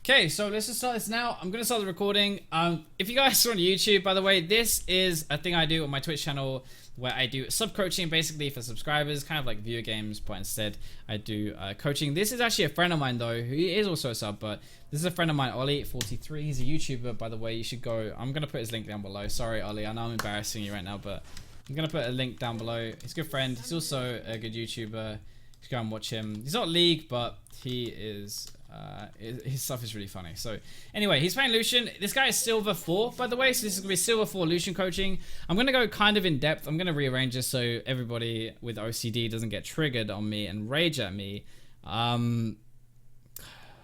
Okay, so let's just start this now. I'm gonna start the recording. If you guys are on YouTube, by the way, this is a thing I do on my Twitch channel where I do sub coaching basically for subscribers, kind of like video games, but instead I do coaching. This is actually a friend of mine though, who is also a sub, but this is a friend of mine, Ollie43. He's a YouTuber, by the way. You should go. I'm gonna put his link down below. Sorry, Ollie, I know I'm embarrassing you right now, but I'm gonna put a link down below. He's a good friend. He's also a good YouTuber. You should go and watch him. He's not League, but he is. His stuff is really funny. So anyway, he's playing Lucian. This guy is silver 4, by the way, so this is gonna be silver 4 Lucian coaching. I'm gonna go kind of in depth. I'm gonna rearrange this so everybody with OCD doesn't get triggered on me and rage at me. Who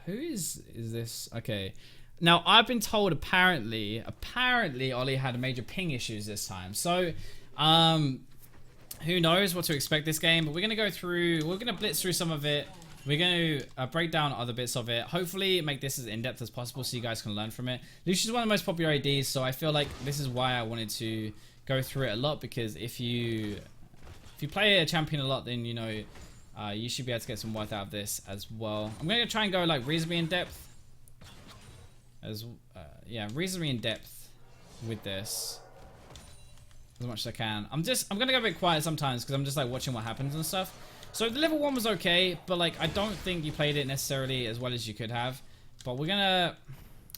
is this? Okay, now I've been told apparently Ollie had major ping issues this time, so who knows what to expect this game, but we're gonna blitz through some of it. We're going to break down other bits of it. Hopefully make this as in-depth as possible so you guys can learn from it. Lucian's one of the most popular ADs, so I feel like this is why I wanted to go through it a lot, because if you play a champion a lot, then you know you should be able to get some worth out of this as well. I'm going to try and go like reasonably in-depth. Yeah, reasonably in-depth with this. As much as I can. I'm going to go a bit quiet sometimes because I'm just like watching what happens and stuff. So the level 1 was okay, but like I don't think you played it necessarily as well as you could have. But we're gonna...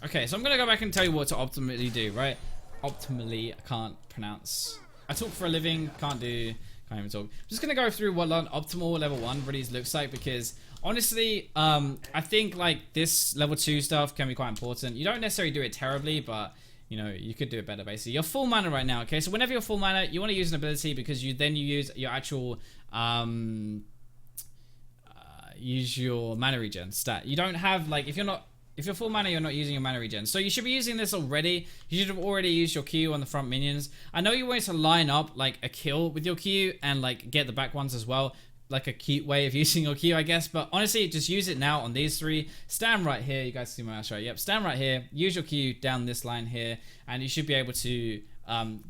Okay, so I'm gonna go back and tell you what to optimally do, right? Optimally, I can't pronounce. I talk for a living, can't even talk. I'm just gonna go through what optimal level 1 really looks like, because honestly, I think like this level 2 stuff can be quite important. You don't necessarily do it terribly, but you know, you could do it better basically. You're full mana right now, okay? So whenever you're full mana, you want to use an ability because you use your actual use your mana regen stat. You don't have like, if you're full mana, you're not using your mana regen. So you should be using this already. You should have already used your Q on the front minions. I know you want to line up like a kill with your Q and like get the back ones as well. Like a cute way of using your Q, I guess, but honestly just use it now on these 3. Stand right here. You guys see my mouse, right? Yep, stand right here, use your Q down this line here, and you should be able to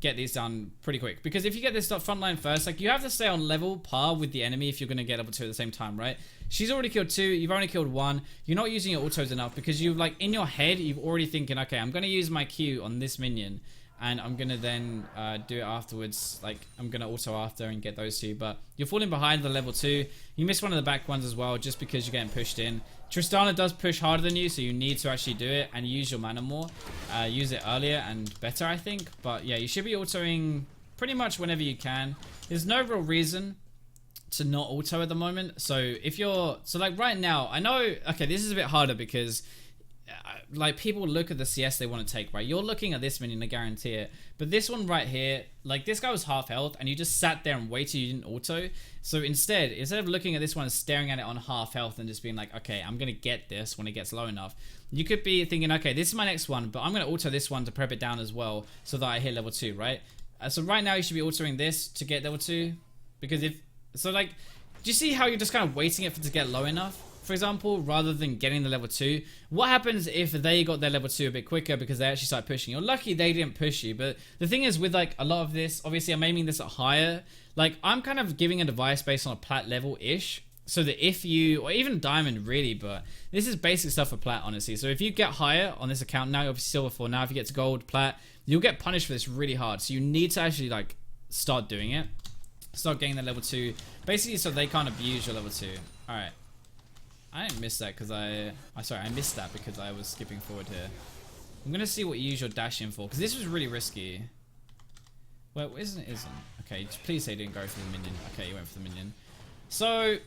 get these done pretty quick. Because if you get this front line first, like you have to stay on level par with the enemy if you're going to get level 2 at the same time, right? She's already killed 2, you've only killed 1. You're not using your autos enough because you like in your head you've already thinking, okay, I'm going to use my Q on this minion and I'm going to then do it afterwards. Like I'm going to auto after and get those 2, but you're falling behind the level 2. You missed one of the back ones as well just because you're getting pushed in. Tristana does push harder than you, so you need to actually do it and use your mana more. Use it earlier and better, I think. But yeah, you should be autoing pretty much whenever you can. There's no real reason to not auto at the moment. So if you're... So like right now, I know... Okay, this is a bit harder because... like people look at the CS they want to take, right? You're looking at this minion, I guarantee it. But this one right here, like this guy was half health and you just sat there and waited, you didn't auto. So instead of looking at this one and staring at it on half health and just being like, okay, I'm going to get this when it gets low enough. You could be thinking, okay, this is my next one, but I'm going to auto this one to prep it down as well so that I hit level 2, right? So right now you should be autoing this to get level 2. Because if... So like, do you see how you're just kind of waiting it for it to get low enough? For example, rather than getting the level 2. What happens if they got their level 2 a bit quicker because they actually started pushing? You're lucky they didn't push you, but the thing is with like a lot of this, obviously I'm aiming this at higher. Like I'm kind of giving a device based on a plat level-ish, so that if you, or even diamond really, but this is basic stuff for plat honestly. So if you get higher on this account, now you're obviously silver 4, now if you get to gold, plat, you'll get punished for this really hard. So you need to actually like start doing it. Start getting the level 2, basically so they can't abuse your level 2. Alright. I didn't miss that because I missed that because I was skipping forward here. I'm gonna see what you use your dash in for, because this was really risky. Well, isn't. Okay, please say you didn't go for the minion. Okay, you went for the minion. So,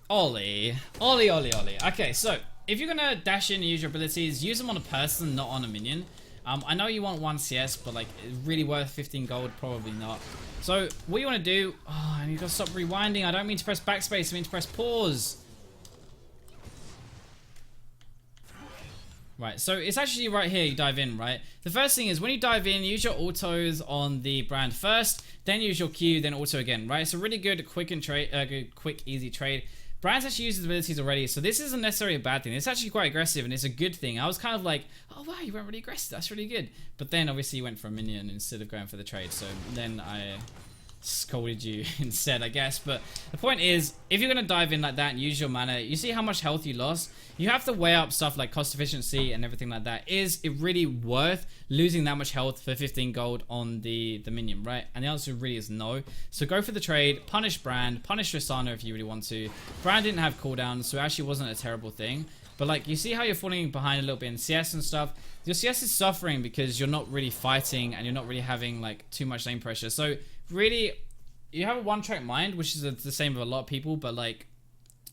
Ollie. Okay, so if you're gonna dash in and use your abilities, use them on a person, not on a minion. I know you want 1 CS, but like, really worth 15 gold? Probably not. So, what you want to do... Oh, and you gotta stop rewinding. I don't mean to press backspace, I mean to press pause. Right, so it's actually right here you dive in, right? The first thing is when you dive in, use your autos on the brand first, then use your Q, then auto again, right? It's a really good quick easy trade. Brands actually uses abilities already, so this isn't necessarily a bad thing. It's actually quite aggressive and it's a good thing. I was kind of like, oh wow, you went really aggressive, that's really good. But then obviously you went for a minion instead of going for the trade, so then I scolded you instead, I guess. But the point is, if you're gonna dive in like that and use your mana, you see how much health you lost. You have to weigh up stuff like cost efficiency and everything like that. Is it really worth losing that much health for 15 gold on the minion, right? And the answer really is no. So go for the trade, punish Brand, punish Tristana if you really want to. Brand didn't have cooldowns, so it actually wasn't a terrible thing. But like, you see how you're falling behind a little bit in CS and stuff. Your CS is suffering because you're not really fighting and you're not really having like too much lane pressure. So really, you have a one-track mind, which is the same with a lot of people. But like,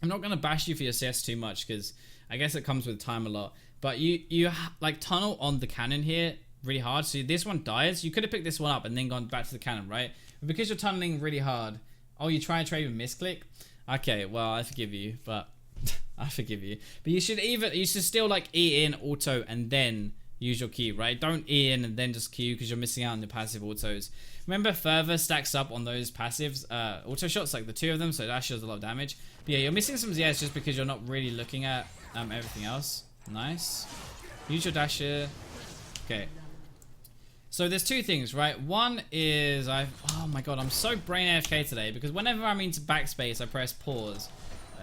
I'm not gonna bash you for your CS too much because I guess it comes with time a lot. But you like tunnel on the cannon here really hard. So this one dies. You could have picked this one up and then gone back to the cannon, right? But because you're tunneling really hard, oh, you try and trade with misclick. Okay, well, I forgive you, but I forgive you. But you should still like E in auto and then use your Q, right? Don't E in and then just Q because you're missing out on the passive autos. Remember, Fervor stacks up on those passives, auto shots, like the 2 of them, so it actually does a lot of damage. But yeah, you're missing some ZS just because you're not really looking at everything else. Nice. Use your dash here. Okay. So there's 2 things, right? One is oh my god, I'm so brain AFK today because whenever I'm into backspace, I press pause.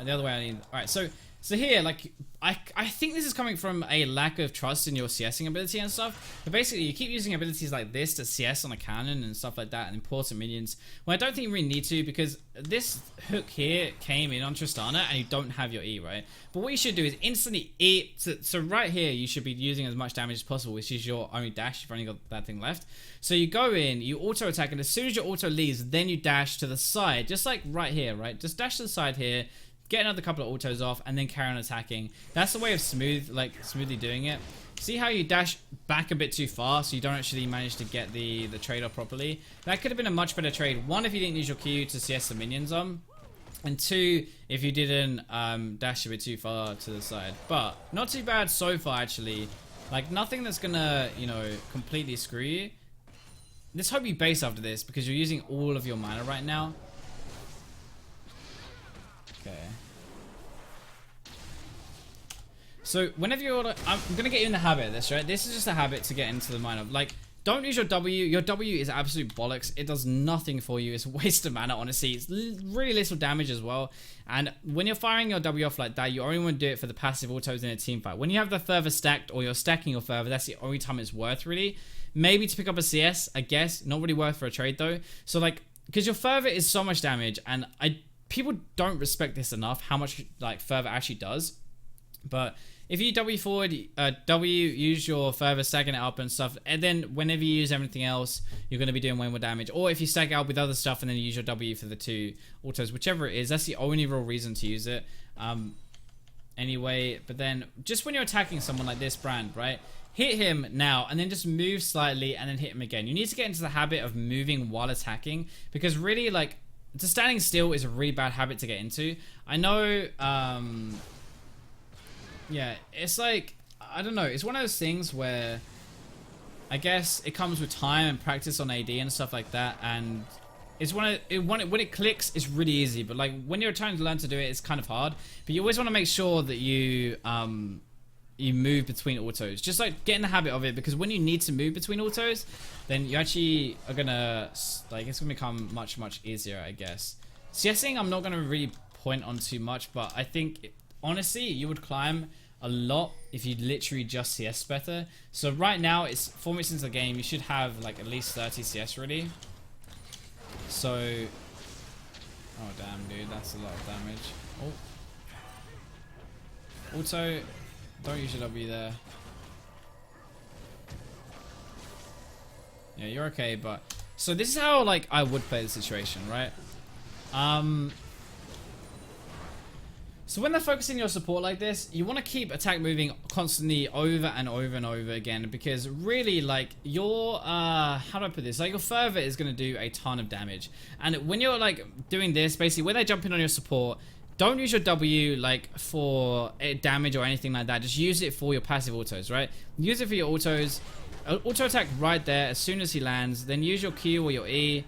The other way I need. All right, so here, like, I think this is coming from a lack of trust in your CSing ability and stuff. But basically, you keep using abilities like this to CS on a cannon and stuff like that and important minions. Well, I don't think you really need to because this hook here came in on Tristana and you don't have your E, right? But what you should do is instantly E. So right here, you should be using as much damage as possible, which is your only dash. You've only got that thing left. So you go in, you auto attack, and as soon as your auto leaves, then you dash to the side, just like right here, right? Just dash to the side here. Get another couple of autos off and then carry on attacking. That's the way of smoothly doing it. See how you dash back a bit too far so you don't actually manage to get the trade off properly. That could have been a much better trade. 1, if you didn't use your Q to CS the minions on. And 2, if you didn't dash a bit too far to the side. But not too bad so far, actually. Like, nothing that's gonna, you know, completely screw you. Let's hope you base after this because you're using all of your mana right now. Okay. So whenever you're, I'm gonna get you in the habit of this, right? This is just a habit to get into the mind of, like, don't use your W. Your W is absolute bollocks. It does nothing for you. It's a waste of mana, honestly. It's really little damage as well. And when you're firing your W off like that, you only want to do it for the passive autos in a team fight. When you have the Fervor stacked or you're stacking your Fervor, that's the only time it's worth, really. Maybe to pick up a CS, I guess. Not really worth for a trade, though. So, like, because your Fervor is so much damage, and people don't respect this enough, how much, like, Fervor actually does. But if you W forward, use your Fervor, stacking it up and stuff, and then whenever you use everything else, you're going to be doing way more damage. Or if you stack it up with other stuff and then you use your W for the 2 autos, whichever it is, that's the only real reason to use it. Anyway, but then just when you're attacking someone like this Brand, right? Hit him now and then just move slightly and then hit him again. You need to get into the habit of moving while attacking because really, like, just standing still is a really bad habit to get into. I know, yeah, it's like, I don't know, it's one of those things where I guess it comes with time and practice on AD and stuff like that, and it's when it clicks, it's really easy, but like when you're trying to learn to do it, it's kind of hard. But you always want to make sure that you move between autos. Just like get in the habit of it, because when you need to move between autos, then you actually are gonna, like, it's gonna become much easier, I guess. CSing, I'm not gonna really point on too much, but I think honestly you would climb a lot if you literally just CS better. So right now it's 4 minutes into the game, you should have like at least 30 CS ready. So, oh damn dude, that's a lot of damage. Oh, auto, don't use your W there. Yeah, you're okay, but so this is how, like, I would play the situation, right? So when they're focusing your support like this, you want to keep attack moving constantly over and over and over again, because really, like, your how do I put this? Like, your Fervor is going to do a ton of damage, and when you're like doing this, basically when they jump in on your support, don't use your W like for damage or anything like that. Just use it for your passive autos, right? Use it for your autos. Auto attack right there as soon as he lands. Then use your Q or your E.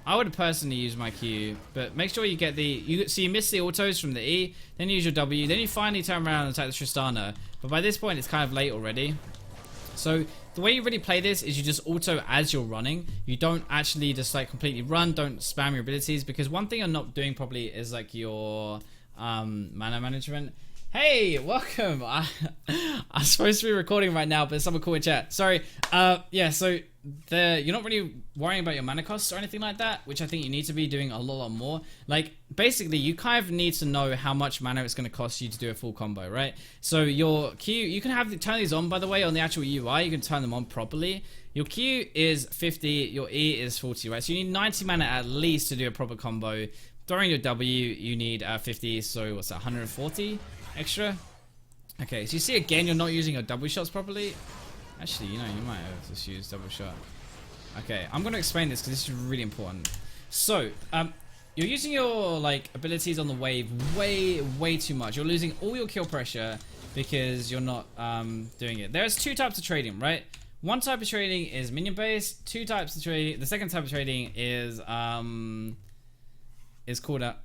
I would personally use my Q, but make sure you get the... So you miss the autos from the E, then you use your W, then you finally turn around and attack the Tristana. But by this point, it's kind of late already. So the way you really play this is you just auto as you're running. You don't actually just like completely run. Don't spam your abilities, because one thing you're not doing properly is like your mana management. Hey, welcome. I'm supposed to be recording right now, but someone called in chat. Sorry. Yeah, so you're not really worrying about your mana costs or anything like that, which I think you need to be doing a lot more. Like, basically, you kind of need to know how much mana it's going to cost you to do a full combo, right? So your Q, you can turn these on, by the way, on the actual UI. You can turn them on properly. Your Q is 50, your E is 40, right? So you need 90 mana at least to do a proper combo. During your W, you need 50, so what's that, 140 extra? Okay, so you see again, you're not using your double shots properly. Actually, you know, you might have just used double shot. Okay, I'm going to explain this because this is really important. So, you're using your like abilities on the wave way too much. You're losing all your kill pressure because you're not doing it. There's two types of trading, right? One type of trading is minion based. Two types of trading. The second type of trading is cooldown.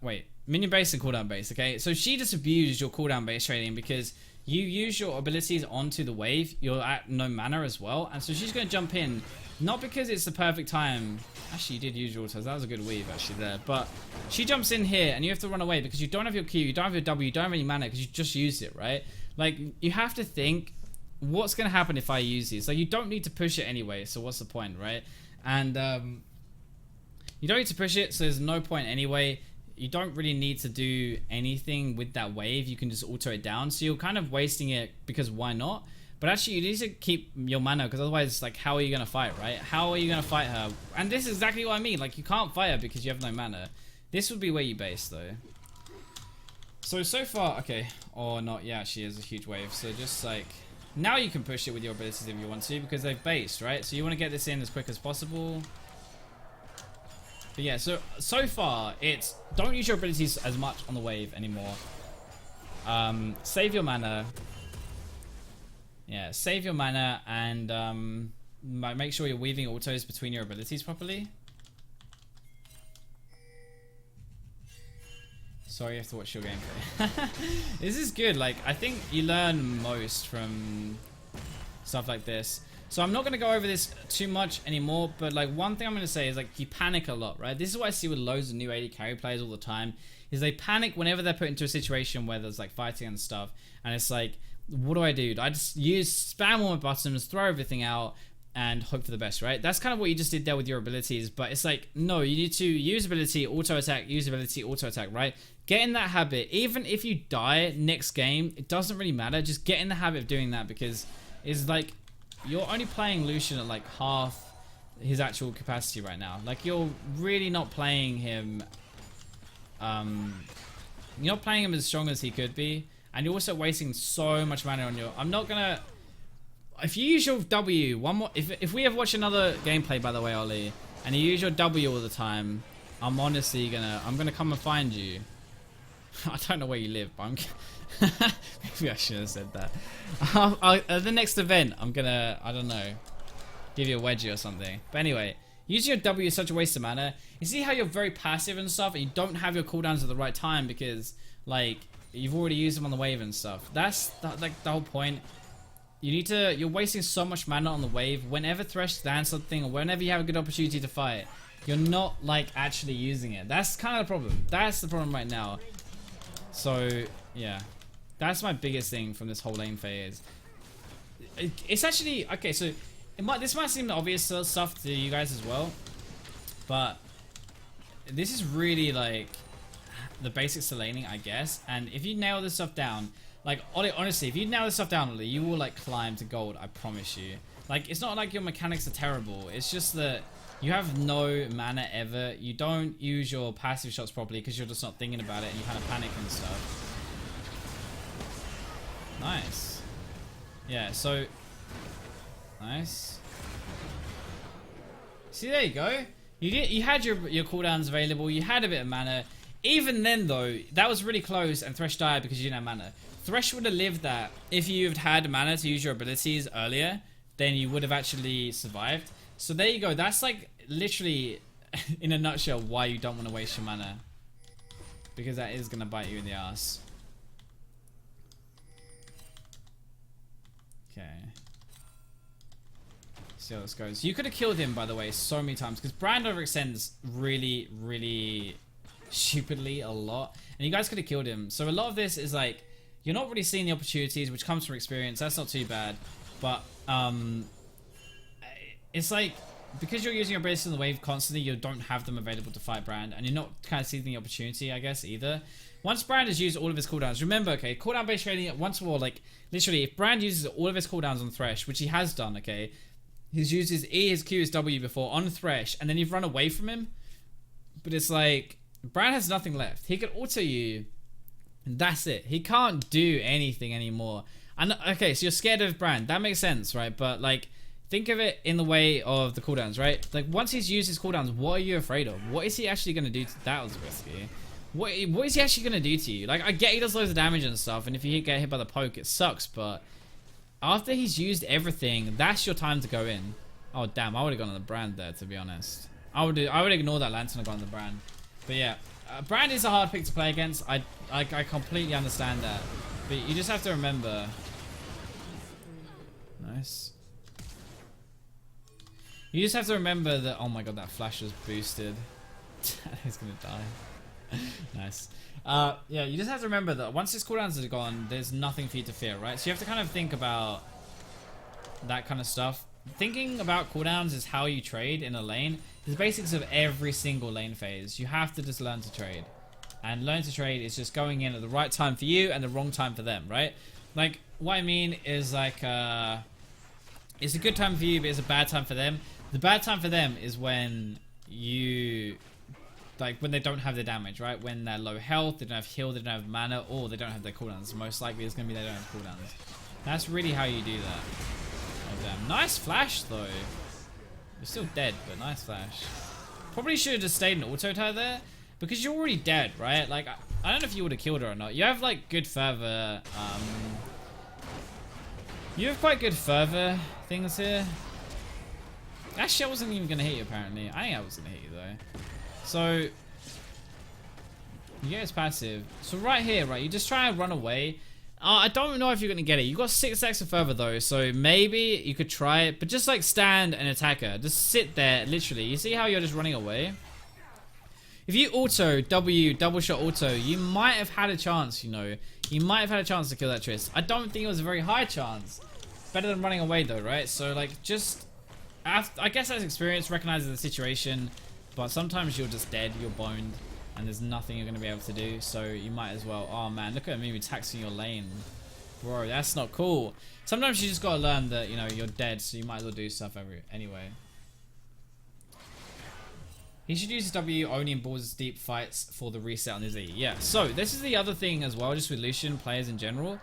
Wait, minion based and cooldown based. Okay, so she just abused your cooldown based trading because you use your abilities onto the wave. You're at no mana as well, and so she's going to jump in, not because it's the perfect time. Actually, you did use your autos. That was a good weave actually there, but she jumps in here, and you have to run away because you don't have your Q, you don't have your W, you don't have any mana because you just used it, right? Like, you have to think, what's going to happen if I use these? Like, you don't need to push it anyway, so what's the point, right? And you don't need to push it, so there's no point anyway. You don't really need to do anything with that wave. You can just auto it down. So you're kind of wasting it because why not? But actually, you need to keep your mana, because otherwise, like, how are you going to fight, right? How are you going to fight her? And this is exactly what I mean. Like, you can't fight her because you have no mana. This would be where you base, though. So far, okay. Or not, yeah, she is a huge wave. So just, like, now you can push it with your abilities if you want to, because they've based, right? So you want to get this in as quick as possible. But yeah, so far, it's don't use your abilities as much on the wave anymore. Save your mana. Yeah, save your mana, and make sure you're weaving autos between your abilities properly. Sorry, you have to watch your gameplay. This is good. Like, I think you learn most from stuff like this. So I'm not going to go over this too much anymore, but like one thing I'm going to say is, like, you panic a lot, right? This is what I see with loads of new AD carry players all the time, is they panic whenever they're put into a situation where there's like fighting and stuff, and it's like, what do? I just spam all my buttons, throw everything out, and hope for the best, right? That's kind of what you just did there with your abilities, but it's like, no, you need to use ability, auto attack, use ability, auto attack, right? Get in that habit. Even if you die next game, it doesn't really matter. Just get in the habit of doing that, because it's like, you're only playing Lucian at like half his actual capacity right now. Like, you're really not playing him, you're not playing him as strong as he could be, and you're also wasting so much mana on your, I'm not gonna, if you use your W, one more, if we ever watch another gameplay, by the way, Ollie, and you use your W all the time, I'm honestly I'm gonna come and find you. I don't know where you live, but I'm maybe I should have said that. At the next event, I'm gonna, I don't know, give you a wedgie or something. But anyway, using your W is such a waste of mana. You see how you're very passive and stuff, and you don't have your cooldowns at the right time because, like, you've already used them on the wave and stuff. That's like the whole point. You need to, you're wasting so much mana on the wave. Whenever Thresh lands something, or whenever you have a good opportunity to fight, you're not like actually using it. That's kind of the problem. That's the problem right now. So yeah, that's my biggest thing from this whole lane phase. It's actually okay. So this might seem obvious stuff to you guys as well, but this is really like the basics to laning, I guess. And if you nail this stuff down, like, Ollie, honestly, if you nail this stuff down, Ollie, you will like climb to gold. I promise you. Like, it's not like your mechanics are terrible. It's just that you have no mana ever. You don't use your passive shots properly because you're just not thinking about it, and you kind of panic and stuff. Nice. Yeah, so nice. See, there you go. You had your cooldowns available. You had a bit of mana. Even then, though, that was really close, and Thresh died because you didn't have mana. Thresh would have lived that if you had mana to use your abilities earlier. Then you would have actually survived. So there you go. That's like literally, in a nutshell, why you don't want to waste your mana, because that is gonna bite you in the ass. Okay. See how this goes. You could have killed him, by the way, so many times, because Brand overextends really, really stupidly a lot, and you guys could have killed him. So a lot of this is like, you're not really seeing the opportunities, which comes from experience. That's not too bad, but it's like, because you're using your abilities in the wave constantly, you don't have them available to fight Brand, and you're not kind of seeing the opportunity, I guess, either. Once Brand has used all of his cooldowns, remember, okay, cooldown based trading once for all, like, literally, if Brand uses all of his cooldowns on Thresh, which he has done, okay, he's used his E, his Q, his W before on Thresh, and then you've run away from him, but it's like, Brand has nothing left. He could auto you, and that's it. He can't do anything anymore. And okay, so you're scared of Brand. That makes sense, right? But like, think of it in the way of the cooldowns, right? Like, once he's used his cooldowns, what are you afraid of? What is he actually going to do that was risky. What is he actually going to do to you? Like, I get he does loads of damage and stuff, and if you get hit by the poke, it sucks, but after he's used everything, that's your time to go in. Oh, damn, I would have gone on the Brand there, to be honest. I would ignore that Lantern and gone on the Brand. But yeah, Brand is a hard pick to play against. I completely understand that. But you just have to remember. Nice. You just have to remember that, oh my god, that flash was boosted. He's gonna die. Nice. Yeah, you just have to remember that once his cooldowns are gone, there's nothing for you to fear, right? So you have to kind of think about that kind of stuff. Thinking about cooldowns is how you trade in a lane. It's the basics of every single lane phase. You have to just learn to trade. And learn to trade is just going in at the right time for you and the wrong time for them, right? Like, what I mean is like, it's a good time for you, but it's a bad time for them. The bad time for them is when you, like, when they don't have the damage, right? When they're low health, they don't have heal, they don't have mana, or they don't have their cooldowns. Most likely it's going to be they don't have cooldowns. That's really how you do that. Oh, damn. Nice flash, though. You're still dead, but nice flash. Probably should have just stayed in auto tie there, because you're already dead, right? Like, I don't know if you would have killed her or not. You have, like, good fervor, you have quite good fervor things here. Actually, I wasn't even going to hit you, apparently. I think I was going to hit you, though. So, you get his passive. So right here, right, you just try and run away. I don't know if you're going to get it. You've got 6 stacks of fervor, though, so maybe you could try it. But just, like, stand and attack her. Just sit there, literally. You see how you're just running away? If you auto, W, double shot auto, you might have had a chance, you know. You might have had a chance to kill that Triss. I don't think it was a very high chance. Better than running away, though, right? So, like, just, I guess that's experience, recognizing the situation. But sometimes you're just dead, you're boned, and there's nothing you're going to be able to do. So you might as well, oh man, look at me taxing your lane. Bro, that's not cool. Sometimes you just got to learn that, you know, you're dead, so you might as well do stuff anyway. He should use his W only in balls deep fights for the reset on his E. Yeah, so this is the other thing as well, just with Lucian players in general.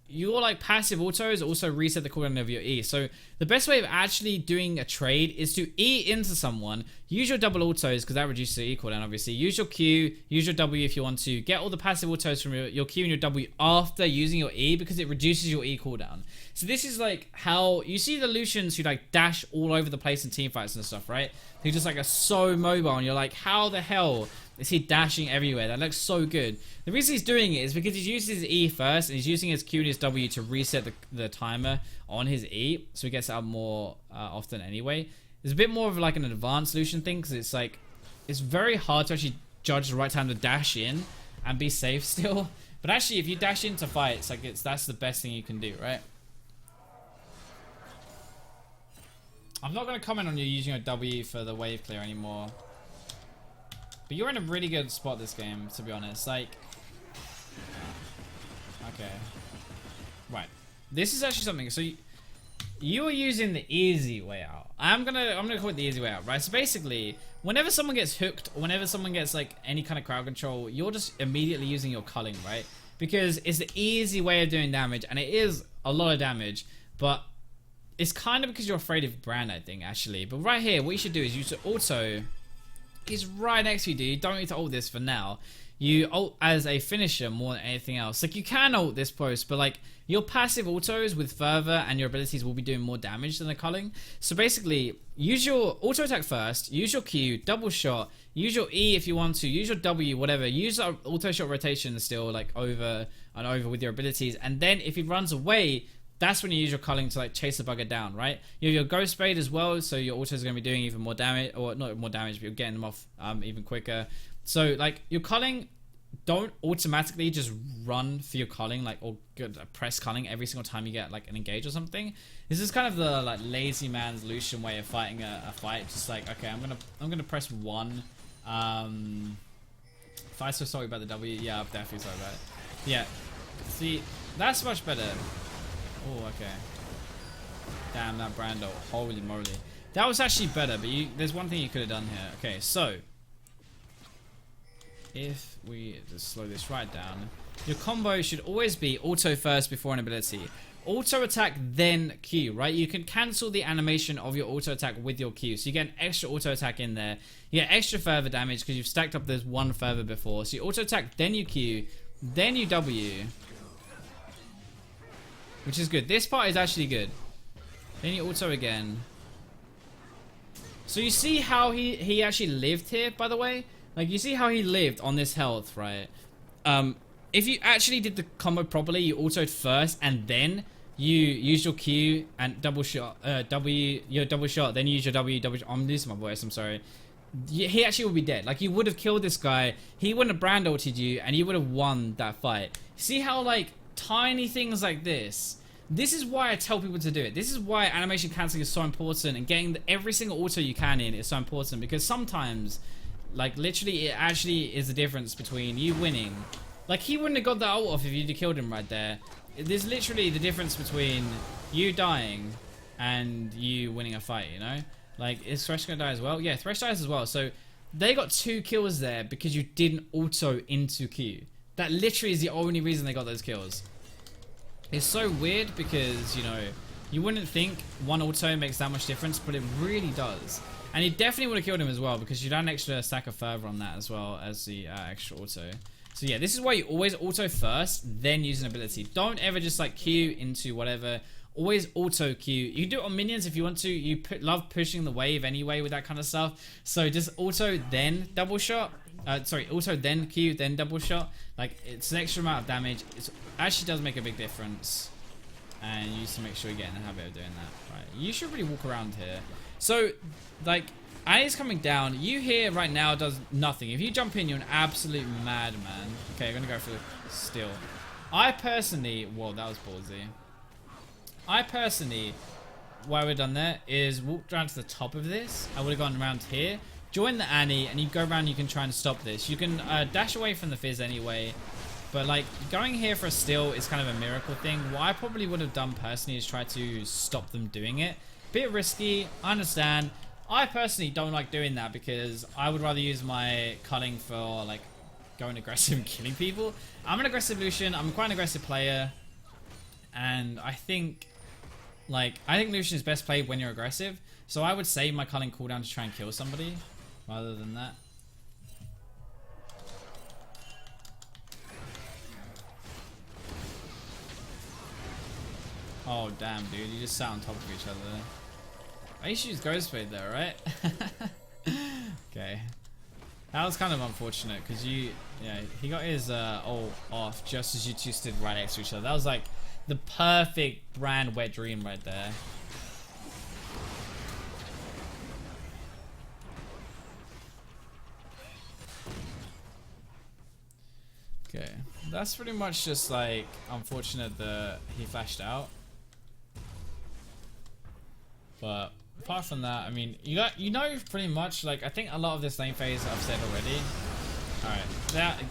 Your like passive autos also reset the cooldown of your E. So the best way of actually doing a trade is to E into someone, use your double autos because that reduces your E cooldown obviously, use your Q, use your W if you want to, get all the passive autos from your Q and your W after using your E because it reduces your E cooldown. So this is like how, you see the Lucians who like dash all over the place in teamfights and stuff, right? Who just like are so mobile and you're like, how the hell is he dashing everywhere? That looks so good. The reason he's doing it is because he's using his E first and he's using his Q and his W to reset the timer on his E, so he gets out more often anyway. It's a bit more of like an advanced Lucian thing because it's like, it's very hard to actually judge the right time to dash in and be safe still. But actually if you dash into fights, like that's the best thing you can do, right? I'm not going to comment on you using a W for the wave clear anymore. But you're in a really good spot this game, to be honest. Like, okay. Right. This is actually something. So you are using the easy way out. I'm gonna call it the easy way out, right? So basically, whenever someone gets hooked, or whenever someone gets like any kind of crowd control, you're just immediately using your culling, right? Because it's the easy way of doing damage, and it is a lot of damage, but it's kind of because you're afraid of Brand, I think, actually. But right here, what you should do is use the auto. He's right next to you, dude. You don't need to ult this for now. You ult as a finisher more than anything else. Like, you can ult this post, but like, your passive autos with fervor and your abilities will be doing more damage than the culling. So basically, use your auto attack first, use your Q, double shot, use your E if you want to, use your W, whatever. Use auto shot rotation still, like over and over with your abilities. And then if he runs away, that's when you use your culling to like chase the bugger down, right? You have your ghost blade as well, so your auto is going to be doing even more damage, or not more damage, but you're getting them off even quicker. So like your culling, don't automatically just run for your culling, like, or press culling every single time you get like an engage or something. This is kind of the like lazy man's Lucian way of fighting a fight. Just like, okay, I'm gonna press one. If I so sorry about the W, yeah, I'm definitely sorry about it. Yeah, see, that's much better. Oh, okay. Damn, that Brando, holy moly, that was actually better. But there's one thing you could have done here. Okay, so if we just slow this right down, your combo should always be auto first before an ability. Auto attack, then Q, right? You can cancel the animation of your auto attack with your Q. So you get an extra auto attack in there. You get extra fervor damage because you've stacked up this one fervor before. So you auto attack, then you Q, then you W. Which is good. This part is actually good. Then you auto again. So you see how he actually lived here, by the way? Like, you see how he lived on this health, right? If you actually did the combo properly, you autoed first and then you use your Q and double shot, your double shot, then you use your W, I'm losing my voice, I'm sorry. He actually would be dead. Like, you would have killed this guy, he wouldn't have brand ulted you, and you would have won that fight. See how, like, tiny things like this is why I tell people to do it. This is why animation cancelling is so important, and getting every single auto you can in is so important, because sometimes, like, literally, it actually is the difference between you winning. Like, he wouldn't have got that ult off if you'd have killed him right there. There's literally the difference between you dying and you winning a fight, you know? Like, is Thresh gonna die as well? Yeah, Thresh dies as well. So, they got 2 kills there because you didn't auto into Q. That literally is the only reason they got those kills. It's so weird because, you know, you wouldn't think one auto makes that much difference, but it really does. And he definitely would have killed him as well because you'd had an extra stack of fervor on that as well as the extra auto. So yeah, this is why you always auto first, then use an ability. Don't ever just like Q into whatever. Always auto Q. You can do it on minions if you want to. You love pushing the wave anyway with that kind of stuff. So just auto then double shot. Sorry, auto then Q then double shot. Like, it's an extra amount of damage. It actually does make a big difference. And you need to make sure you get in the habit of doing that. Right, you should really walk around here. So, like, Annie's coming down. You here right now does nothing. If you jump in, you're an absolute madman. Okay, I'm gonna go for the steal. I personally, whoa, that was ballsy. I personally, what I would have done there is walk down to the top of this. I would have gone around here, join the Annie, and you go around. You can try and stop this. You can dash away from the Fizz anyway. But like, going here for a steal is kind of a miracle thing. What I probably would have done personally is try to stop them doing it. Bit risky, I understand. I personally don't like doing that because I would rather use my culling for like going aggressive and killing people. I'm an aggressive Lucian. I'm quite an aggressive player, and I think Lucian is best played when you're aggressive. So I would save my culling cooldown to try and kill somebody rather than that. Oh damn, dude! You just sat on top of each other. I used to use Ghost Blade there, right? Okay. That was kind of unfortunate because yeah, he got his ult off just as you two stood right next to each other. That was like the perfect brand wet dream right there. Okay, that's pretty much just like unfortunate that he flashed out. But apart from that, I mean, you know pretty much, like, I think a lot of this lane phase I've said already. Alright,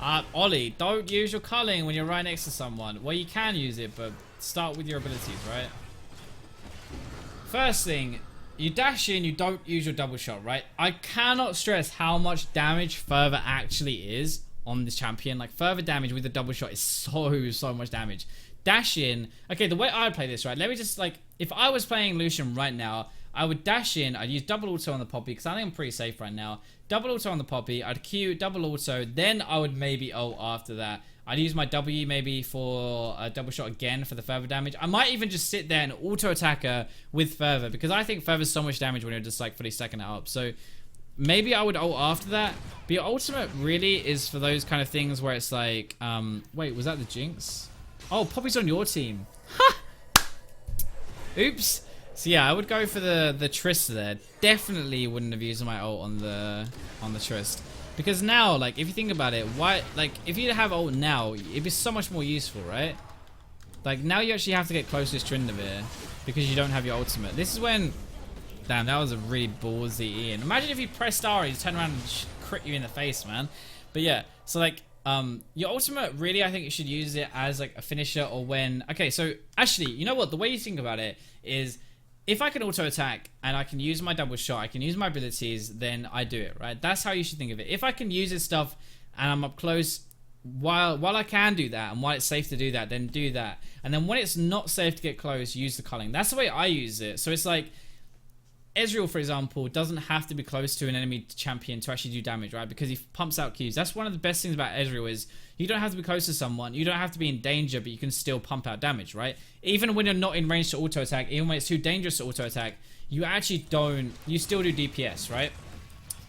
that Ollie, don't use your culling when you're right next to someone. Well, you can use it, but start with your abilities, right? First thing, you dash in, you don't use your double shot, right? I cannot stress how much damage fervor actually is on this champion. Like, fervor damage with the double shot is so much damage. Dash in. Okay, the way I would play this, right? Let me just, like, if I was playing Lucian right now, I would dash in. I'd use double auto on the Poppy because I think I'm pretty safe right now. Double auto on the Poppy. I'd Q, double auto. Then I would maybe ult after that. I'd use my W maybe for a double shot again for the fervor damage. I might even just sit there and auto attack her with fervor because I think fervor's so much damage when you're just, like, fully stacking it up. So maybe I would ult after that. But your ultimate really is for those kind of things where it's like, wait, was that the Jinx? Oh, Poppy's on your team. Ha! Oops. So yeah, I would go for the Trist there. Definitely wouldn't have used my ult on the Trist. Because now, like, if you think about it, why, like, if you have ult now, it'd be so much more useful, right? Like, now you actually have to get close to this Tryndamere because you don't have your ultimate. This is when, damn, that was a really ballsy Ian. Imagine if you pressed R, he'd turn around and crit you in the face, man. But yeah, so like, your ultimate, really, I think you should use it as like a finisher or when, okay, so actually, you know what, the way you think about it is, if I can auto attack and I can use my double shot, I can use my abilities, then I do it, right? That's how you should think of it. If I can use this stuff and I'm up close, while I can do that and while it's safe to do that, then do that. And then when it's not safe to get close, use the culling. That's the way I use it. So it's like, Ezreal, for example, doesn't have to be close to an enemy champion to actually do damage, right? Because he pumps out Qs. That's one of the best things about Ezreal is you don't have to be close to someone. You don't have to be in danger, but you can still pump out damage, right? Even when you're not in range to auto attack, even when it's too dangerous to auto attack, you actually don't, you still do DPS, right?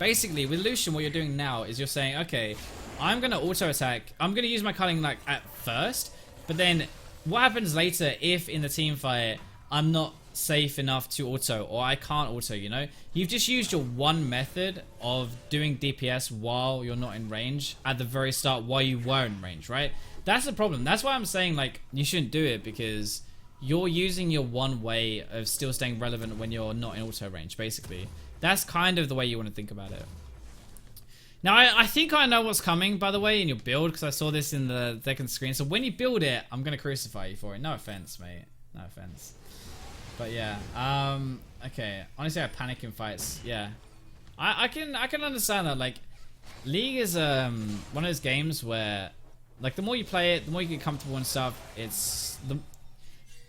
Basically, with Lucian, what you're doing now is you're saying, okay, I'm going to auto attack. I'm going to use my culling like at first, but then what happens later if in the team fight I'm not safe enough to auto, or I can't auto, you know? You've just used your one method of doing DPS while you're not in range at the very start while you were in range, right? That's the problem. That's why I'm saying, like, you shouldn't do it, because you're using your one way of still staying relevant when you're not in auto range, basically. That's kind of the way you want to think about it. Now, I think I know what's coming, by the way, in your build, because I saw this in the second screen. So when you build it, I'm going to crucify you for it. No offense, mate. No offense. But yeah, okay. Honestly, I panic in fights. Yeah, I can understand that. Like, League is one of those games where, like, the more you play it, the more you get comfortable and stuff. It's the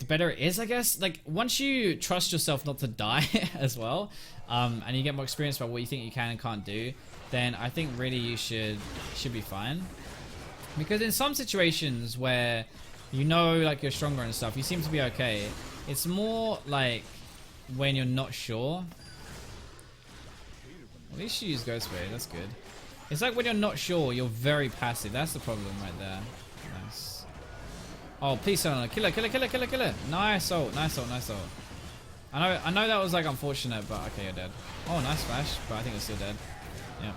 better it is, I guess. Like, once you trust yourself not to die as well, and you get more experience about what you think you can and can't do, then I think really you should be fine. Because in some situations where you know, like, you're stronger and stuff, you seem to be okay. It's more like when you're not sure. At least you use Ghost Wave, that's good. It's like when you're not sure, you're very passive. That's the problem right there. Nice. Oh, please don't. Kill her, kill her, kill her, kill her, kill her. Nice ult, nice ult, nice ult. I know that was like unfortunate, but okay, you're dead. Oh, nice flash, but I think you're still dead. Yeah.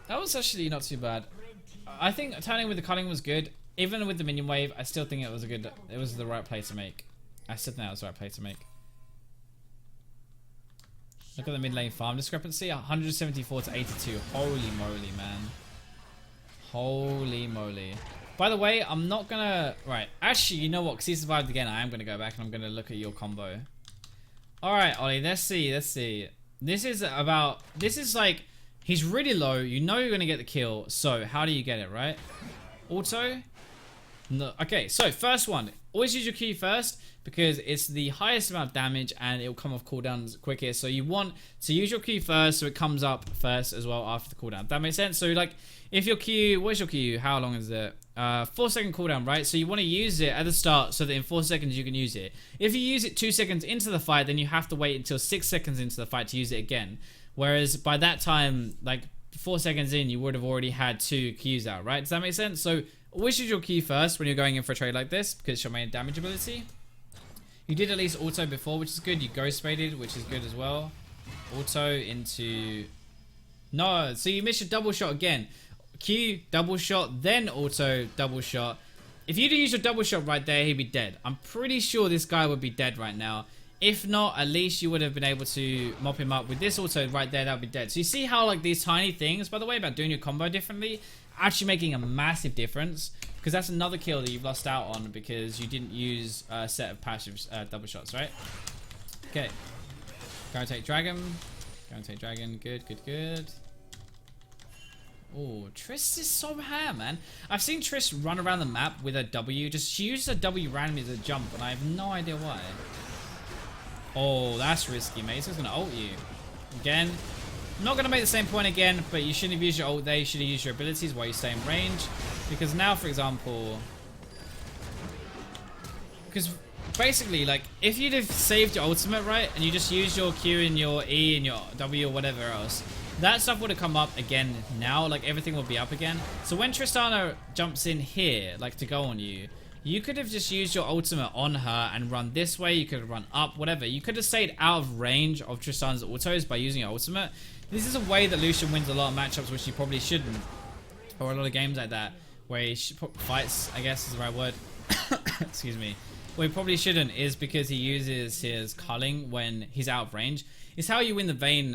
That was actually not too bad. I think turning with the culling was good. Even with the minion wave, I still think it was the right play to make. I still think that was the right play to make. Look at the mid lane farm discrepancy, 174 to 82. Holy moly, man. Holy moly. By the way, I'm not gonna... Right, actually, you know what? Because he survived again, I am gonna go back and I'm gonna look at your combo. Alright, Ollie, let's see, let's see. This is about... This is like... He's really low, you know you're gonna get the kill, so how do you get it, right? Auto? No. Okay, so first one. Always use your Q first, because it's the highest amount of damage and it will come off cooldowns quickest. So you want to use your Q first so it comes up first as well after the cooldown. That makes sense? So like, if your Q, what's your Q? How long is it? 4-second cooldown, right? So you want to use it at the start so that in 4 seconds you can use it. If you use it 2 seconds into the fight, then you have to wait until 6 seconds into the fight to use it again. Whereas by that time, like 4 seconds in, you would have already had 2 Qs out, right? Does that make sense? So always use your Q first when you're going in for a trade like this, because it's your main damage ability. You did at least auto before, which is good. You ghost faded, which is good as well. Auto into... No, so you missed your double shot again. Q, double shot, then auto, double shot. If you'd use your double shot right there, he'd be dead. I'm pretty sure this guy would be dead right now. If not, at least you would have been able to mop him up. With this auto right there, that would be dead. So you see how, like, these tiny things, by the way, about doing your combo differently, actually making a massive difference. Because that's another kill that you've lost out on because you didn't use a set of passive double shots, right? Okay. Go and take dragon. Go and take dragon. Good, good, good. Oh, Triss is so high, man. I've seen Triss run around the map with a W. She uses a W randomly as a jump, and I have no idea why. Oh, that's risky, mate. He's just going to ult you. Again. I'm not going to make the same point again, but you shouldn't have used your ult there. You should have used your abilities while you stay in range. Because now, for example... Because basically, like, if you'd have saved your ultimate, right, and you just used your Q and your E and your W or whatever else, that stuff would have come up again now. Like, everything will be up again. So when Tristana jumps in here, like, to go on you, You could have just used your ultimate on her and run this way. You could have run up, whatever. You could have stayed out of range of Tristan's autos by using your ultimate. This is a way that Lucian wins a lot of matchups, which he probably shouldn't. Or a lot of games like that, where he fights, I guess is the right word. Excuse me. Where he probably shouldn't is because he uses his culling when he's out of range. It's how you win the Vayne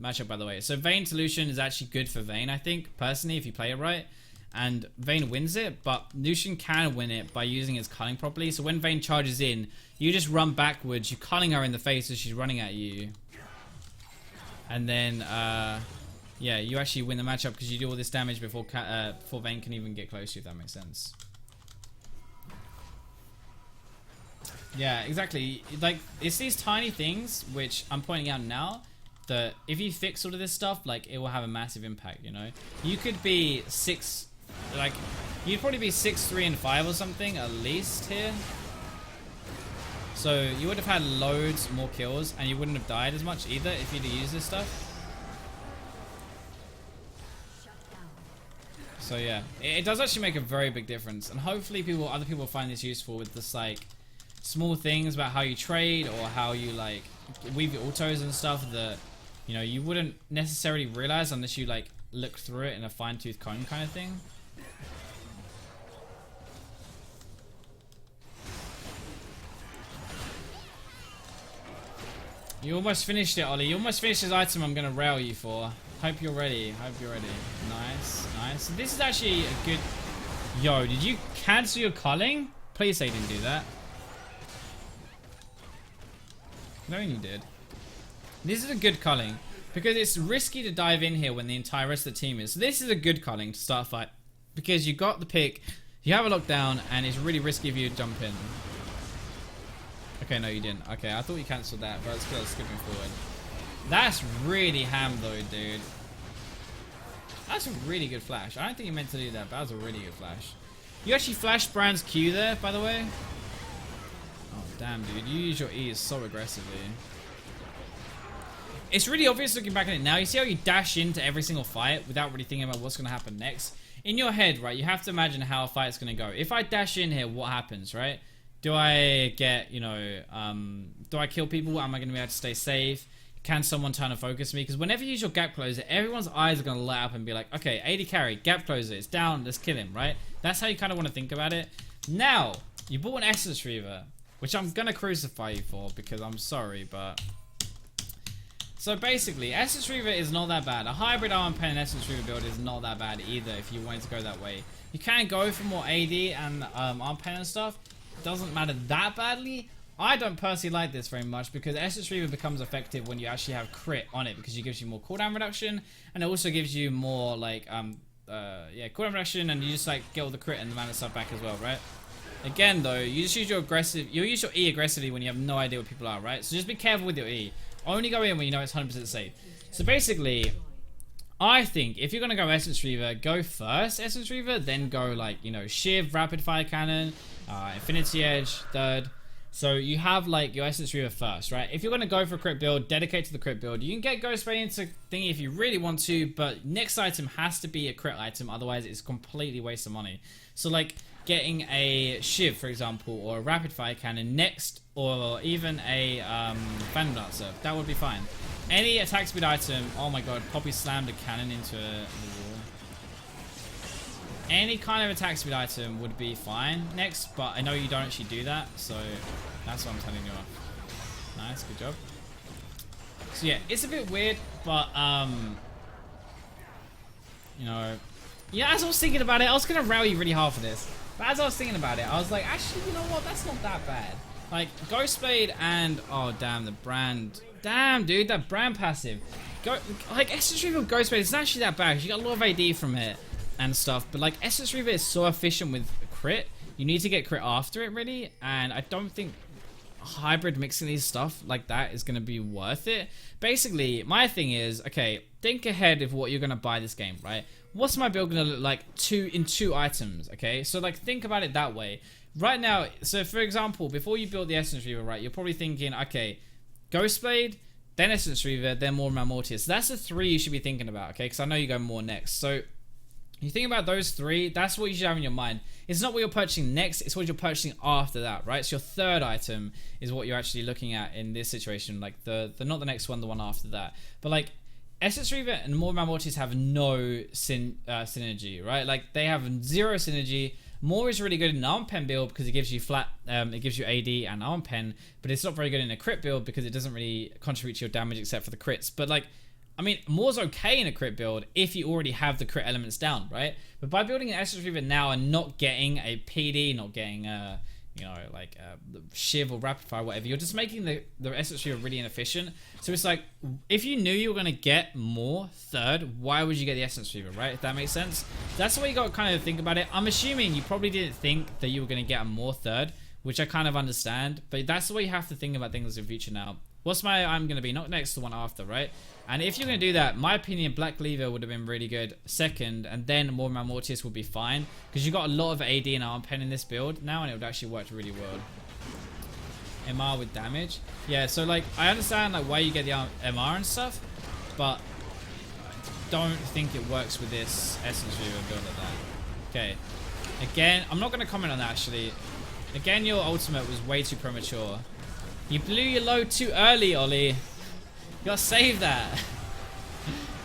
matchup, by the way. So Vayne to Lucian is actually good for Vayne, I think, personally, if you play it right. And Vayne wins it, but Lucian can win it by using his culling properly. So when Vayne charges in, you just run backwards, you're culling her in the face as she's running at you. And then, yeah, you actually win the matchup because you do all this damage before Vayne can even get close to you, if that makes sense. Yeah, exactly. Like, it's these tiny things, which I'm pointing out now, that if you fix all of this stuff, like, it will have a massive impact, you know? You could be like, you'd probably be 6, 3, and 5 or something, at least, here. So, you would have had loads more kills, and you wouldn't have died as much either if you'd used this stuff. So, yeah. It does actually make a very big difference, and hopefully other people find this useful with this, like, small things about how you trade, or how you, like, weave your autos and stuff that, you know, you wouldn't necessarily realize unless you, like, look through it in a fine-tooth comb kind of thing. You almost finished it, Ollie. You almost finished this item I'm gonna rail you for. Hope you're ready. Hope you're ready. Nice, nice. So this is actually a good... Yo, did you cancel your culling? Please say you didn't do that. No, you did. This is a good culling. Because it's risky to dive in here when the entire rest of the team is. So this is a good culling to start a fight. Because you got the pick, you have a lockdown, and it's really risky if you jump in. Okay, no, you didn't. Okay, I thought you cancelled that, but it's good skipping forward. That's really ham though, dude. That's a really good flash. I don't think you meant to do that, but that was a really good flash. You actually flashed Brand's Q there, by the way. Oh, damn, dude. You use your E so aggressively. It's really obvious looking back at it now. You see how you dash into every single fight without really thinking about what's going to happen next? In your head, right, you have to imagine how a fight's going to go. If I dash in here, what happens, right? Do I get, you know, do I kill people? Am I going to be able to stay safe? Can someone turn and focus me? Because whenever you use your gap closer, everyone's eyes are going to light up and be like, okay, AD carry, gap closer, it's down, let's kill him, right? That's how you kind of want to think about it. Now, you bought an Essence Reaver, which I'm going to crucify you for because I'm sorry, but... So basically, Essence Reaver is not that bad. A hybrid Arm Pen and Essence Reaver build is not that bad either if you wanted to go that way. You can go for more AD and Arm Pen and stuff. It doesn't matter that badly. I don't personally like this very much because Essence Reaver becomes effective when you actually have crit on it because it gives you more cooldown reduction and it also gives you more like yeah, cooldown reduction, and you just like get all the crit and the mana stuff back as well, right? Again though, you just use your you'll use your E aggressively when you have no idea what people are, right? So just be careful with your E. Only go in when you know it's 100% safe. So basically, I think if you're going to go Essence Reaver, go first Essence Reaver, then go like, you know, Shiv, Rapid Fire Cannon, Infinity Edge, third. So you have like your Essence Reaver first, right? If you're going to go for a crit build, dedicate to the crit build. You can get Ghost Spray into thingy if you really want to, but next item has to be a crit item, otherwise it's completely waste of money. So like getting a Shiv, for example, or a Rapid Fire Cannon next, or even a Phantom Dancer, that would be fine. Any attack speed item, oh my god, Poppy slammed a cannon into a wall. Any kind of attack speed item would be fine next, but I know you don't actually do that, so that's what I'm telling you off. Nice, good job. So yeah, it's a bit weird, but you know, yeah, as I was thinking about it, I was gonna rail you really hard for this. But as I was thinking about it, I was like, actually, you know what? That's not that bad. Like, Ghostblade and... Oh, damn, the brand. Damn, dude, that brand passive. Like, Essence Reaver with Ghostblade isn't actually that bad. You got a lot of AD from it and stuff. But, like, Essence Reaver is so efficient with crit. You need to get crit after it, really. And I don't think hybrid mixing these stuff like that is going to be worth it. Basically, my thing is, okay, think ahead of what you're going to buy this game, right? What's my build going to look like in two items, okay? So, like, think about it that way. Right now, so for example, before you build the Essence Reaver, right, you're probably thinking, okay, Ghostblade, then Essence Reaver, then more Mortius. So that's the three you should be thinking about, okay? Because I know you go more next. So, You think about those three, that's what you should have in your mind. It's not what you're purchasing next, it's what you're purchasing after that, right? So your third item is what you're actually looking at in this situation, like the not the next one, the one after that. But like Essence Reaver and More Mortis have no synergy, right? Like they have zero synergy. More is really good in an arm pen build because it gives you flat, it gives you AD and arm pen, but it's not very good in a crit build because it doesn't really contribute to your damage except for the crits. But like, I mean, More's okay in a crit build if you already have the crit elements down, right? But by building an Essence Reaver now and not getting a PD, not getting you know, like Shiv or Rapid Fire, whatever, you're just making the Essence Reaver really inefficient. So it's like, if you knew you were going to get more third, why would you get the Essence Reaver, right? If that makes sense. That's the way you got to kind of think about it. I'm assuming you probably didn't think that you were going to get a more third, which I kind of understand, but that's the way you have to think about things in future now. What's my I'm going to be? Not next, the one after, right? And if you're going to do that, my opinion, Black Lever would have been really good second, and then More Mortis would be fine, because you got a lot of AD and arm pen in this build now, and it would actually work really well. MR with damage. Yeah, so like, I understand like why you get the MR and stuff, but I don't think it works with this Essence Reaver build like that. Okay. Again, I'm not going to comment on that actually. Again, your ultimate was way too premature. You blew your load too early, Ollie. You gotta save that.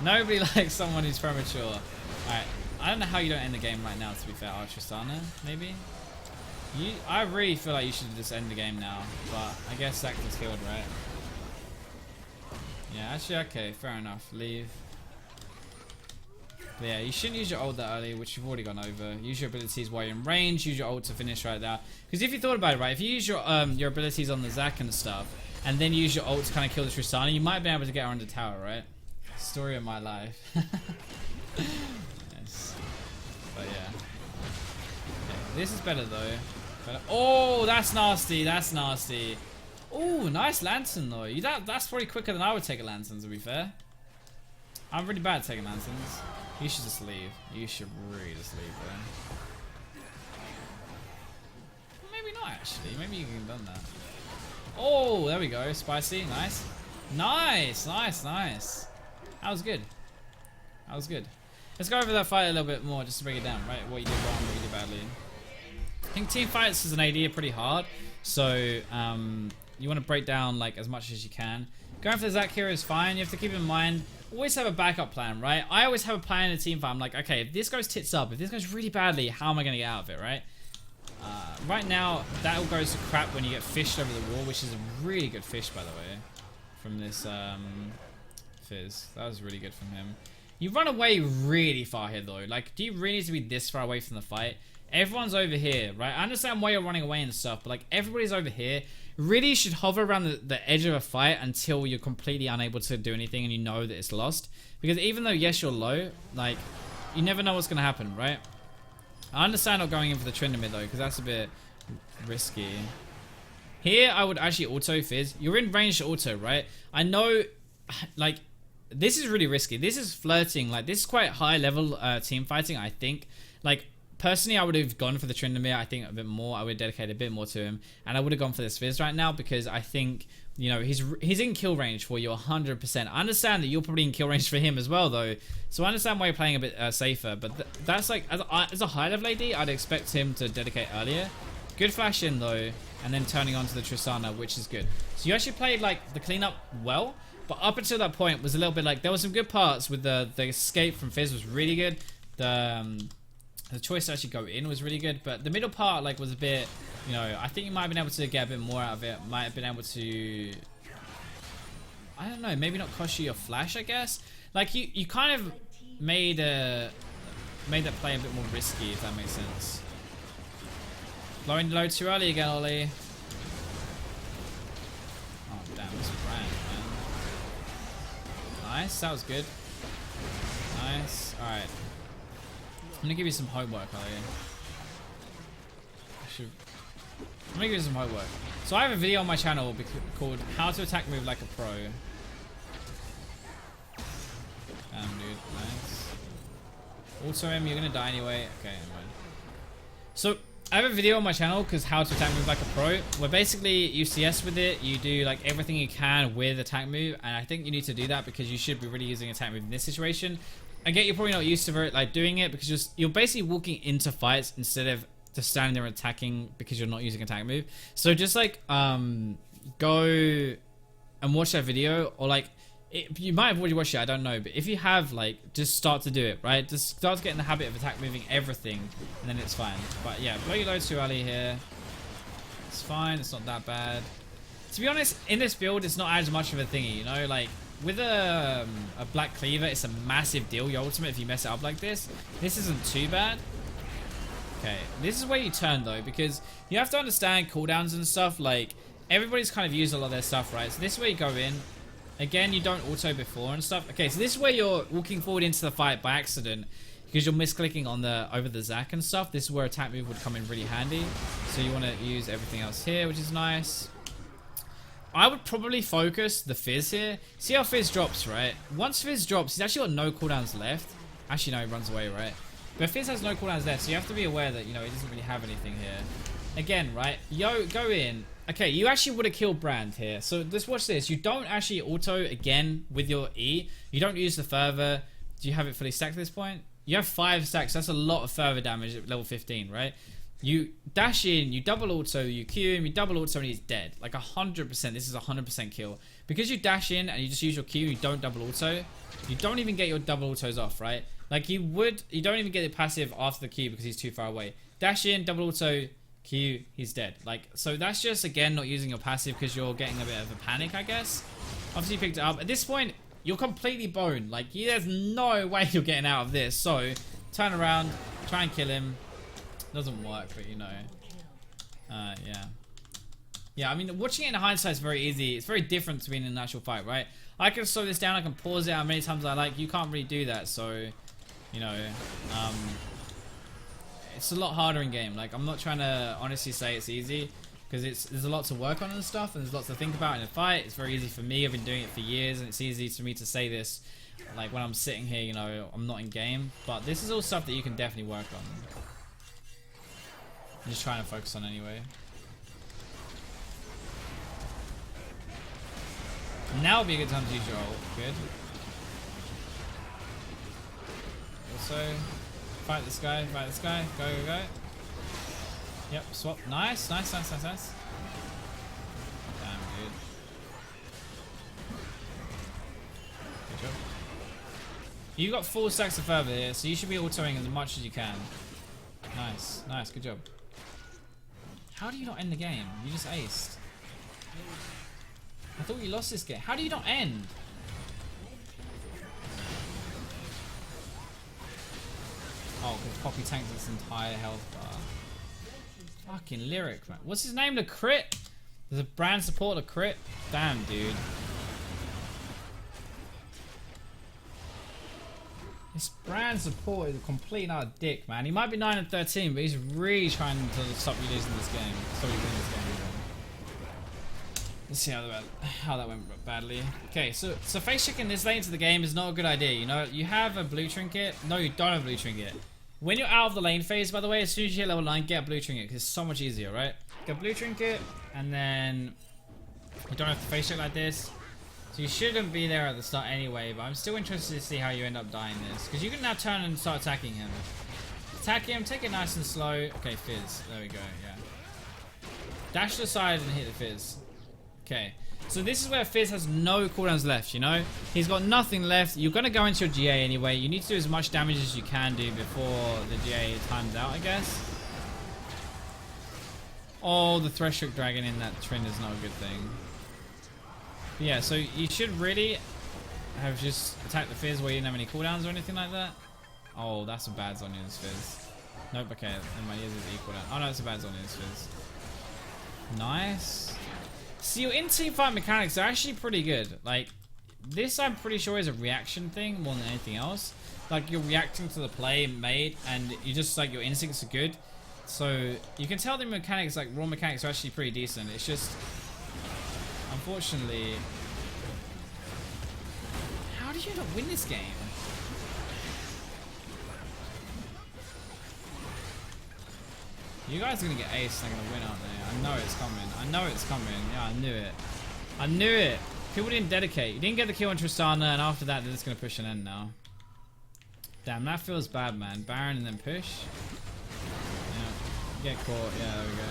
Nobody likes someone who's premature. Alright, I don't know how you don't end the game right now, to be fair. Tristana, maybe? I really feel like you should just end the game now, but I guess Sackman's killed, right? Yeah, actually, okay, fair enough. Leave. But yeah, you shouldn't use your ult that early, which you've already gone over. Use your abilities while you're in range. Use your ult to finish right there. Because if you thought about it, right, if you use your abilities on the Zac and stuff, and then use your ult to kind of kill the Tristana, you might have been able to get her on the tower, right? Story of my life. Yes. But yeah. This is better though. Oh, that's nasty. That's nasty. Oh, nice Lantern though. That's probably quicker than I would take a Lantern, to be fair. I'm really bad at taking Lanterns. You should just leave. You should really just leave, bro. Maybe not, actually. Maybe you can have done that. Oh, there we go. Spicy. Nice. Nice. Nice. Nice. That was good. That was good. Let's go over that fight a little bit more just to break it down, right? What you did wrong, what you did badly. I think team fights as an AD are pretty hard. So, you want to break down like as much as you can. Going for the Zac here is fine. You have to keep in mind, always have a backup plan, right? I always have a plan in a team fight. I'm like, okay, if this goes tits up, if this goes really badly, how am I going to get out of it, right? Right now, that all goes to crap when you get fished over the wall, which is a really good fish, by the way, from this Fizz. That was really good from him. You run away really far here, though. Like, do you really need to be this far away from the fight? Everyone's over here, right? I understand why you're running away and stuff, but like, everybody's over here. Really should hover around the edge of a fight until you're completely unable to do anything and you know that it's lost. Because even though, yes, you're low, like, you never know what's going to happen, right? I understand not going in for the Tryndamere though, because that's a bit risky. Here, I would actually auto Fizz. You're in range to auto, right? I know, like, this is really risky. This is flirting. Like, this is quite high level team fighting, I think. Like, personally, I would have gone for the Tryndamere, I think, a bit more. I would dedicate a bit more to him. And I would have gone for this Fizz right now because I think, you know, he's in kill range for you 100%. I understand that you're probably in kill range for him as well, though. So I understand why you're playing a bit safer. But that's like, as a high level AD, I'd expect him to dedicate earlier. Good flash in, though. And then turning on to the Tristana, which is good. So you actually played, like, the cleanup well. But up until that point was a little bit like, there were some good parts with the escape from Fizz was really good. The choice to actually go in was really good, but the middle part like was a bit, you know, I think you might have been able to get a bit more out of it. Might have been able to, I don't know, maybe not cost you your flash, I guess. Like you kind of made that play a bit more risky, if that makes sense. Blowing the load too early again, Ollie. Oh damn, this brand, man. Nice, that was good. Nice, all right. I'm gonna give you some homework, Ollie. I'm gonna give you some homework. So I have a video on my channel called How to Attack Move Like a Pro. Damn, dude, nice. Also, you're gonna die anyway. Okay, never mind. So I have a video on my channel called How to Attack Move Like a Pro, where basically you CS with it, you do like everything you can with attack move, and I think you need to do that because you should be really using attack move in this situation. I get you're probably not used to it, like doing it because you're basically walking into fights instead of just standing there attacking because you're not using attack move. So just like go and watch that video, or like you might have already watched it, I don't know, but if you have, like, just start to do it, right? Just start to get in the habit of attack moving everything, and then it's fine. But yeah, blow your loads too early here. It's fine, it's not that bad. To be honest, in this build, it's not as much of a thingy, you know? Like, with a black cleaver, it's a massive deal, your ultimate, if you mess it up like this. This isn't too bad. Okay, this is where you turn, though, because you have to understand cooldowns and stuff. Like, everybody's kind of used a lot of their stuff, right? So this is where you go in. Again, you don't auto before and stuff. Okay, so this is where you're walking forward into the fight by accident because you're misclicking on the over the Zac and stuff. This is where attack move would come in really handy. So you want to use everything else here, which is nice. I would probably focus the Fizz here. See how Fizz drops, right? Once Fizz drops, he's actually got no cooldowns left. Actually, no, he runs away, right? But Fizz has no cooldowns left, so you have to be aware that, you know, he doesn't really have anything here. Again, right? Go in. Okay, you actually would have killed Brand here. So let's watch this. You don't actually auto again with your E. You don't use the fervor. Do you have it fully stacked at this point? You have 5 stacks. That's a lot of fervor damage at level 15, right? You dash in, you double auto, you Q him, you double auto, and he's dead. Like 100%. This is a 100% kill. Because you dash in and you just use your Q, you don't double auto. You don't even get your double autos off, right? Like you don't even get the passive after the Q because he's too far away. Dash in, double auto, Q, he's dead. Like, so that's just, again, not using your passive because you're getting a bit of a panic, I guess. Obviously, you picked it up. At this point, you're completely boned. Like, there's no way you're getting out of this. So, turn around, try and kill him. Doesn't work, but you know. Yeah. Yeah, I mean, watching it in hindsight is very easy. It's very different to being in an actual fight, right? I can slow this down. I can pause it how many times I like. You can't really do that, so, you know, it's a lot harder in game. Like, I'm not trying to honestly say it's easy because there's a lot to work on and stuff, and there's lots to think about in a fight. It's very easy for me. I've been doing it for years, and it's easy for me to say this like when I'm sitting here, you know, I'm not in game. But this is all stuff that you can definitely work on. I'm just trying to focus on anyway. Now would be a good time to use your ult. Good. Also, fight this guy, fight this guy. Go, go, go. Yep, swap. Nice, nice, nice, nice, nice. Damn, good. Good job. You got 4 stacks of fervor here, so you should be autoing as much as you can. Nice, nice, good job. How do you not end the game? You just aced. I thought you lost this game. How do you not end? Oh, because Poppy tanked this entire health bar. Fucking lyric, man. What's his name? The crit? There's a brand support, a crit? Damn, dude. This brand support is a complete and utter dick, man. He might be 9 and 13, but he's really trying to stop you losing this game. Stop you winning this game. Let's see how that went badly. Okay, so face checking this late into the game is not a good idea. You know, you have a blue trinket. No, you don't have a blue trinket. When you're out of the lane phase, by the way, as soon as you hit level 9, get a blue trinket because it's so much easier, right? Get a blue trinket, and then you don't have to face check like this. So you shouldn't be there at the start anyway, but I'm still interested to see how you end up dying this. Because you can now turn and start attacking him. Attack him, take it nice and slow. Okay, Fizz. There we go, yeah. Dash to the side and hit the Fizz. Okay, so this is where Fizz has no cooldowns left, you know? He's got nothing left. You're going to go into your GA anyway. You need to do as much damage as you can do before the GA times out, I guess. Oh, the Threshold Dragon in that trend is not a good thing. But yeah, so you should really have just attacked the Fizz where you didn't have any cooldowns or anything like that. Oh, that's a bad Zonya's Fizz. Nope, okay, and my ears is equal down. Oh no, it's a bad Zonya's Fizz. Nice. See, your in-team fight mechanics are actually pretty good. Like, this I'm pretty sure is a reaction thing more than anything else. Like, you're reacting to the play made, and you just, like, your instincts are good. So, you can tell the mechanics, like, raw mechanics are actually pretty decent. It's just, unfortunately... How do you not win this game? You guys are gonna get ace and they're gonna win, aren't they? I know it's coming. I know it's coming. Yeah, I knew it. I knew it. People didn't dedicate. You didn't get the kill on Tristana, and after that, they're just gonna push an end now. Damn, that feels bad, man. Baron and then push. Yeah. Get caught. Yeah, there we go.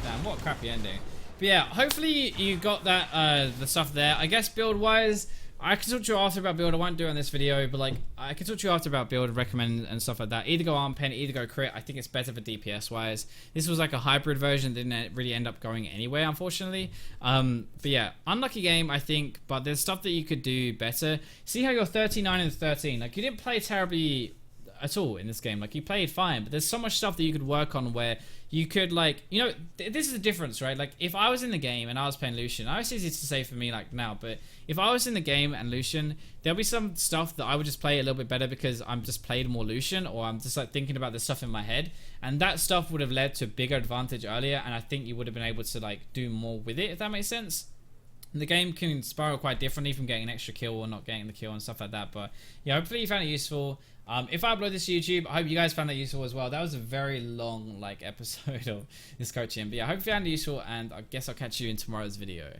Damn, what a crappy ending. But yeah, hopefully you got that, the stuff there. I guess build-wise, I can talk to you after about build. I won't do it in this video, but like, I can talk to you after about build, recommend, and stuff like that. Either go arm pen, either go crit. I think it's better for DPS-wise. This was like a hybrid version, didn't really end up going anywhere, unfortunately. But yeah, unlucky game, I think, but there's stuff that you could do better. See how you're 39 and 13. Like, you didn't play terribly at all in this game. Like, you played fine, but there's so much stuff that you could work on where you could, like, you know, this is the difference, right? Like, if I was in the game and I was playing Lucian, I know it's easy to say for me, like, now, but if I was in the game and Lucian, there'll be some stuff that I would just play a little bit better because I'm just played more Lucian, or I'm just, like, thinking about this stuff in my head, and that stuff would have led to a bigger advantage earlier, and I think you would have been able to, like, do more with it, if that makes sense. The game can spiral quite differently from getting an extra kill or not getting the kill and stuff like that. But yeah, hopefully you found it useful. If I upload this to YouTube, I hope you guys found that useful as well. That was a very long, like, episode of this coaching. But yeah, I hope you found it useful, and I guess I'll catch you in tomorrow's video.